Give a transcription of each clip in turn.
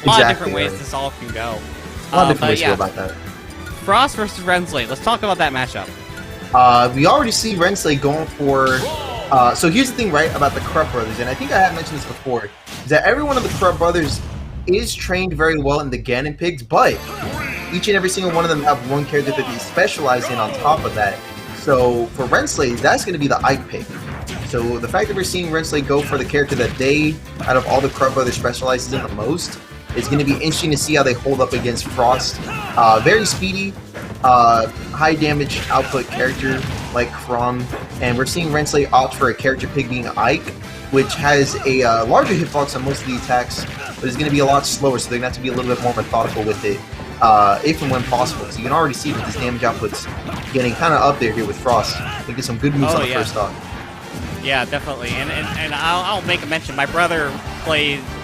a lot of different ways this all can go. A lot of different ways to go about that. Frost versus Renslay. Let's talk about that matchup. We already see Renslay going for... so here's the thing, right, about the Chrom brothers, and I think I have mentioned this before, is that every one of the Chrom brothers is trained very well in the Ganon pigs, but each and every single one of them have one character that they specialize in on top of that. So for Renslay, that's going to be the Ike pick. So the fact that we're seeing Renslay go for the character that they, out of all the Chrom brothers, specializes in the most, is going to be interesting to see how they hold up against Frost. Very speedy, high damage output character like Chrom, and we're seeing Renslay opt for a character pick being Ike, which has a larger hitbox on most of the attacks, but it's going to be a lot slower, so they're going to have to be a little bit more methodical with it, if and when possible. So you can already see that this damage output's getting kind of up there here with Frost. They get some good moves on the first stock. Yeah, definitely, and I'll make a mention. My brother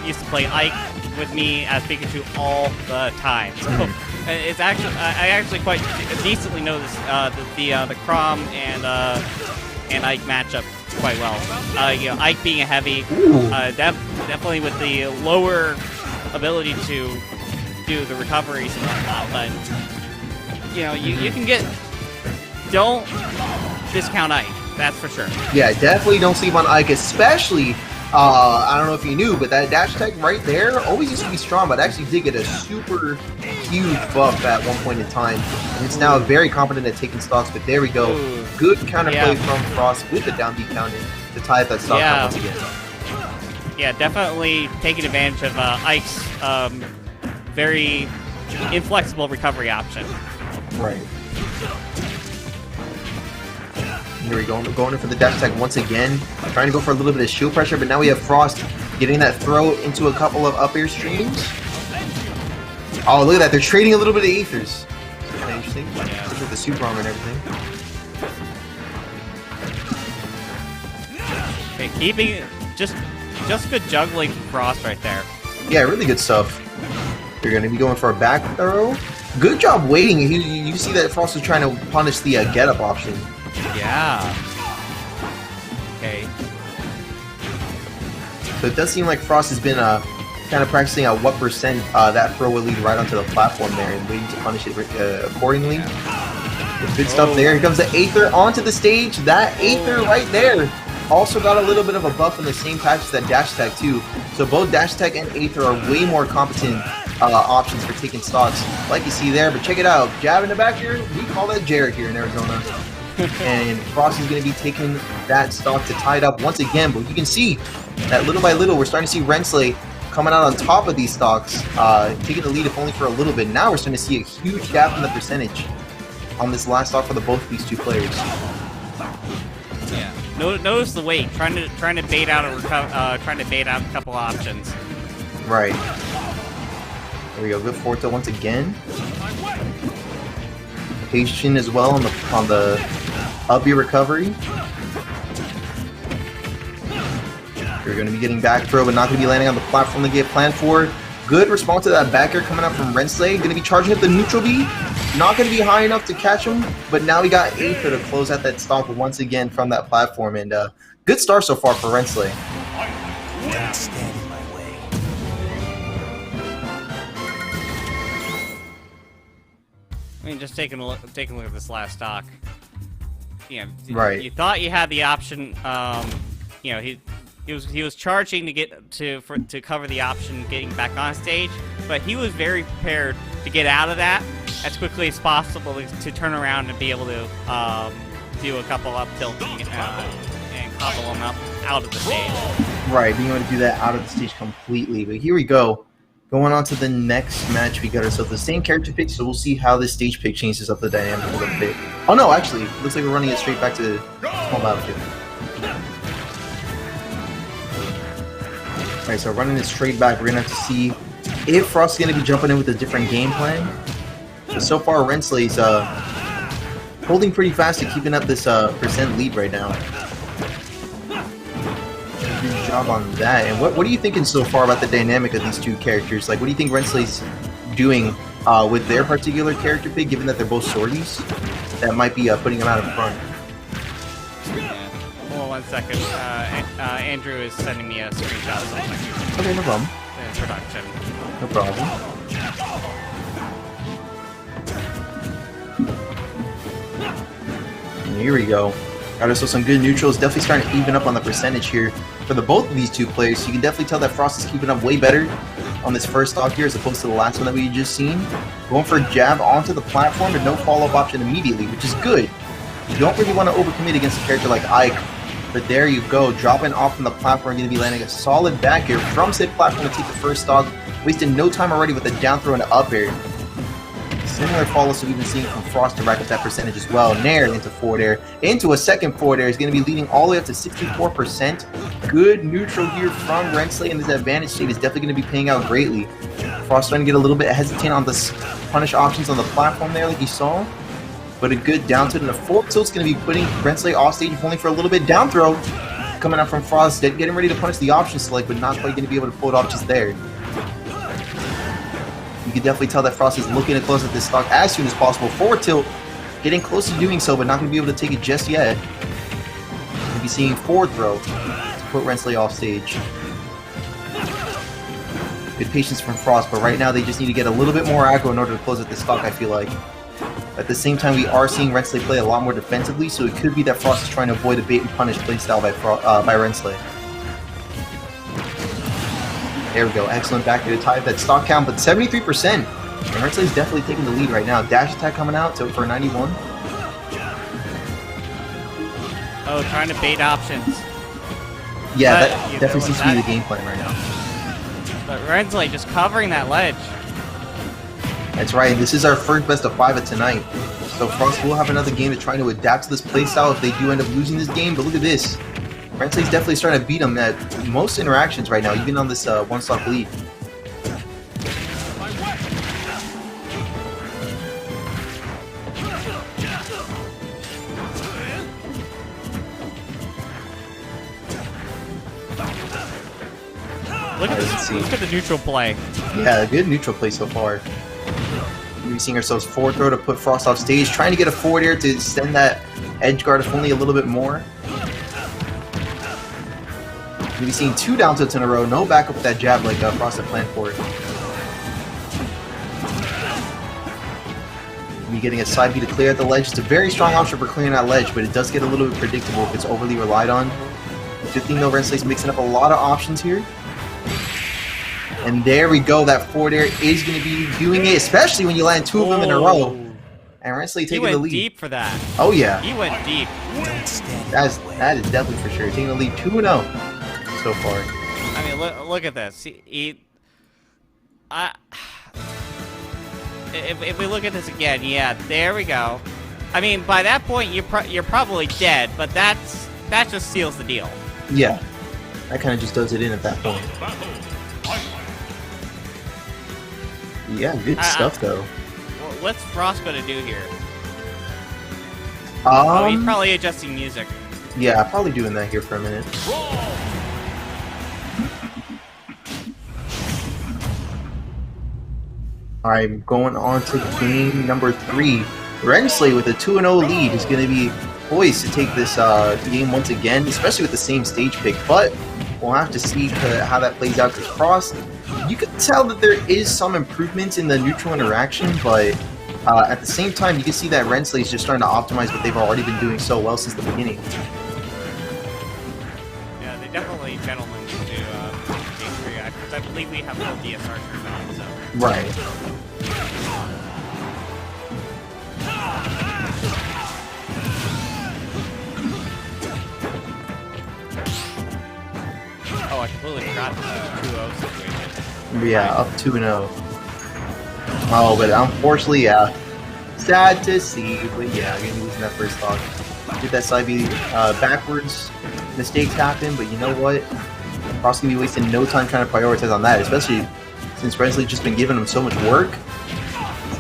used to play Ike with me as Pikachu all the time. So it's actually I actually quite decently know this the Chrom and Ike matchup quite well. You know, Ike being a heavy, definitely with the lower ability to do the recoveries and whatnot, but you know, you can get, don't discount Ike. That's for sure. Yeah, definitely don't sleep on Ike, especially, I don't know if you knew, but that dash tech right there always used to be strong, but actually did get a super huge buff at one point in time. And it's now very competent at taking stocks, but there we go. Good counterplay from Frost with the down B counter to tie up that stock once again. Yeah, definitely taking advantage of Ike's very inflexible recovery option. Right. Here we go, going in for the dash attack once again. Trying to go for a little bit of shield pressure, but now we have Frost getting that throw into a couple of up air streams. Oh, look at that. They're trading a little bit of ethers. It's kind of interesting. Especially with the super armor and everything. Okay, keeping just good juggling from Frost right there. Yeah, really good stuff. You're going to be going for a back throw. Good job waiting. You see that Frost was trying to punish the get up option. Yeah. Okay. So it does seem like Frost has been kind of practicing at what percent that throw will lead right onto the platform there and waiting to punish it accordingly. Good stuff there. Here comes the Aether onto the stage. That Aether right there also got a little bit of a buff in the same patch as that dash attack too. So both dash attack and Aether are way more competent options for taking stocks, like you see there. But check it out, jab in the back here. We call that Jared here in Arizona. And Frost is going to be taking that stock to tie it up once again. But you can see that little by little, we're starting to see Renslay coming out on top of these stocks, taking the lead if only for a little bit. Now we're starting to see a huge gap in the percentage on this last stock for both of these two players. Yeah. Notice the wait, trying to bait out a couple options. Right. There we go. Good forward tilt once again. Patient as well on the up B recovery. You're going to be getting back throw, but not going to be landing on the platform they get planned for. Good response to that back air coming out from Renslay. Going to be charging up the neutral B. Not going to be high enough to catch him, but now we got Aether to close out that stomp once again from that platform. And good start so far for Renslay. Don't stand in my way. I mean, just taking a look at this last stock. You know, right. You thought you had the option. You know, he was charging to get to cover the option getting back on stage, but he was very prepared to get out of that as quickly as possible to turn around and be able to do a couple up tilts and cobble him up out of the stage. Right, being able to do that out of the stage completely. But here we go. Going on to the next match, we got ourselves the same character pick, so we'll see how this stage pick changes up the dynamic a little bit. Oh no, actually, looks like we're running it straight back to small battlefield. Alright, so running it straight back, we're going to have to see if Frost's going to be jumping in with a different game plan. But so far, Renslay's holding pretty fast and keeping up this percent lead right now. Good job on that. And what are you thinking so far about the dynamic of these two characters? Like, what do you think Renslay's doing with their particular character pick, given that they're both swordies? That might be putting them out in front. Hold on 1 second. Andrew is sending me a screenshot of something. Okay, no problem. production. No problem. And here we go. Got also some good neutrals. Definitely starting to even up on the percentage here for the both of these two players. You can definitely tell that Frost is keeping up way better on this first stock here as opposed to the last one that we just seen. Going for a jab onto the platform and no follow-up option immediately, which is good. You don't really want to overcommit against a character like Ike. But there you go, dropping off from the platform, going to be landing a solid back air from said platform to take the first stock. Wasting no time already with a down throw and an up air. Similar follows to we've been seeing from Frost to rack up that percentage as well. Nair into forward air, into a second forward air. Is going to be leading all the way up to 64%. Good neutral here from Renslay, and this advantage state is definitely going to be paying out greatly. Frost starting to get a little bit hesitant on the punish options on the platform there, like you saw. But a good down tilt and a forward tilt is going to be putting Renslay off stage, only for a little bit. Down throw coming out from Frost, getting ready to punish the option select, but not quite going to be able to pull it off just there. You can definitely tell that Frost is looking to close at this stock as soon as possible. Forward tilt, getting close to doing so, but not going to be able to take it just yet. We'll be seeing forward throw to put Renslay off stage. Good patience from Frost, but right now they just need to get a little bit more aggro in order to close at this stock, I feel like. At the same time, we are seeing Renslay play a lot more defensively, so it could be that Frost is trying to avoid a bait and punish playstyle by Renslay. There we go, excellent back there to tie that stock count, but 73%. And Renslay is definitely taking the lead right now. Dash attack coming out for 91. Oh, trying to bait options. Yeah, But, that you definitely know, seems to be the game plan right now. But Renslay just covering that ledge. That's right, this is our first best of 5 of tonight. So Frost will have another game to try to adapt to this playstyle if they do end up losing this game, but look at this. Renslay's definitely starting to beat him at most interactions right now, even on this one stock lead. Look at Let's see. look at the neutral play. Yeah, good neutral play so far. We're seeing ourselves forward throw to put Frost off stage, trying to get a forward air to extend that edge guard if only a little bit more. We'll be seeing 2 down tilts in a row, no backup with that jab like Frost had planned for it. We'll be getting a side B to clear at the ledge. It's a very strong option for clearing that ledge, but it does get a little bit predictable if it's overly relied on. Good thing though, Renslay's mixing up a lot of options here. And there we go, that forward air is going to be doing it, especially when you land 2 of them in a row. And Renslay taking the lead. He went deep for that. Oh yeah. He went deep. That is definitely for sure. Taking the lead 2-0 so far. I mean, look at this. If we look at this again, yeah, there we go. I mean, by that point, you're probably dead, but that just seals the deal. Yeah, that kind of just does it in at that point. Yeah, good stuff though. What's Frost gonna do here? Oh, he's probably adjusting music. Yeah, probably doing that here for a minute. Alright, going on to game number 3. Renslay with a 2-0 lead is going to be poised to take this game once again, especially with the same stage pick, but we'll have to see how that plays out because Frost, you can tell that there is some improvement in the neutral interaction, but at the same time, you can see that Renslay is just starting to optimize what they've already been doing so well since the beginning. Yeah, they definitely gentlemen to game 3, because I believe we have full DSR turned on, so. Right. Oh, I completely forgot the 2-0 situation. Yeah, up 2-0. Oh, but unfortunately, yeah. Sad to see, but yeah, gonna be losing that first stock. Did that side B backwards. Mistakes happen, but you know what? Frost gonna be wasting no time trying to prioritize on that, especially since Renslay just been giving him so much work.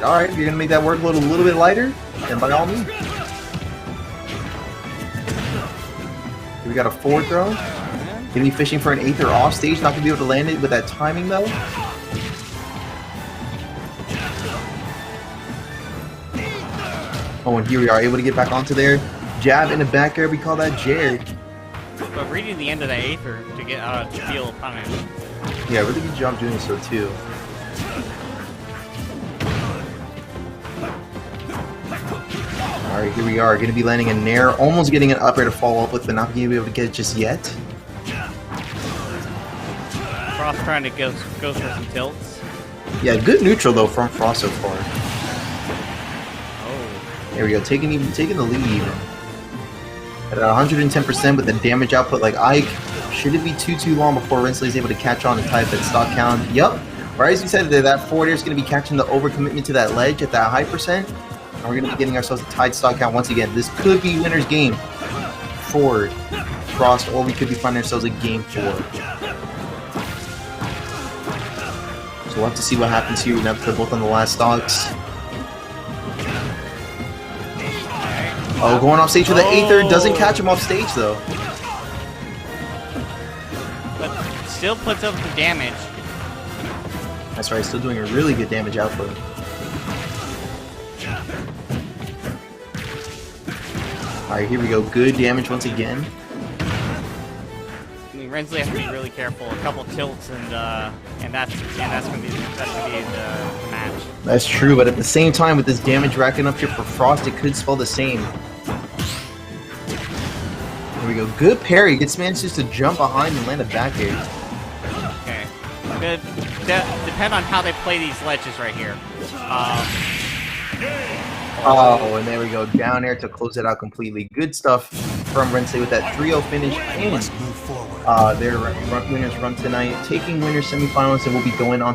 Alright, if you're gonna make that workload a little bit lighter, then by all means. Here we got a forward throw. Gonna be fishing for an Aether off stage, not gonna be able to land it with that timing though. Oh, and here we are, able to get back onto there. Jab in the back air, we call that Jared. But reading the end of the Aether to get to feel punish. Yeah, really good job doing so too. Alright, here we are. Going to be landing a nair, almost getting an up air to follow up with, but not being able to get it just yet. Frost trying to go for some tilts. Yeah, good neutral though from Frost so far. Oh. There we go, taking the lead even. At 110% with the damage output like Ike. Should it be too long before Renslay is able to catch on and tie up that stock count? Yup. Right as you said, that forward air is going to be catching the overcommitment to that ledge at that high percent. And we're going to be getting ourselves a tied stock count once again. This could be winner's game for Frost, or we could be finding ourselves a game 4. So we'll have to see what happens here. We're going to have to put both on the last stocks. Oh, going off stage with the Aether. Doesn't catch him off stage, though. But still puts up the damage. That's right, still doing a really good damage output. Alright, here we go. Good damage once again. I mean, Renslay has to be really careful. A couple tilts and that's gonna be the match. That's true, but at the same time, with this damage racking up here for Frost, it could spell the same. Here we go. Good parry. Gets manages to jump behind and land a back air. Okay. Good. Depend on how they play these ledges right here. Oh, and there we go. Down air to close it out completely. Good stuff from Renslay with that 3-0 finish and their winners run tonight. Taking winners semifinals, and we'll be going on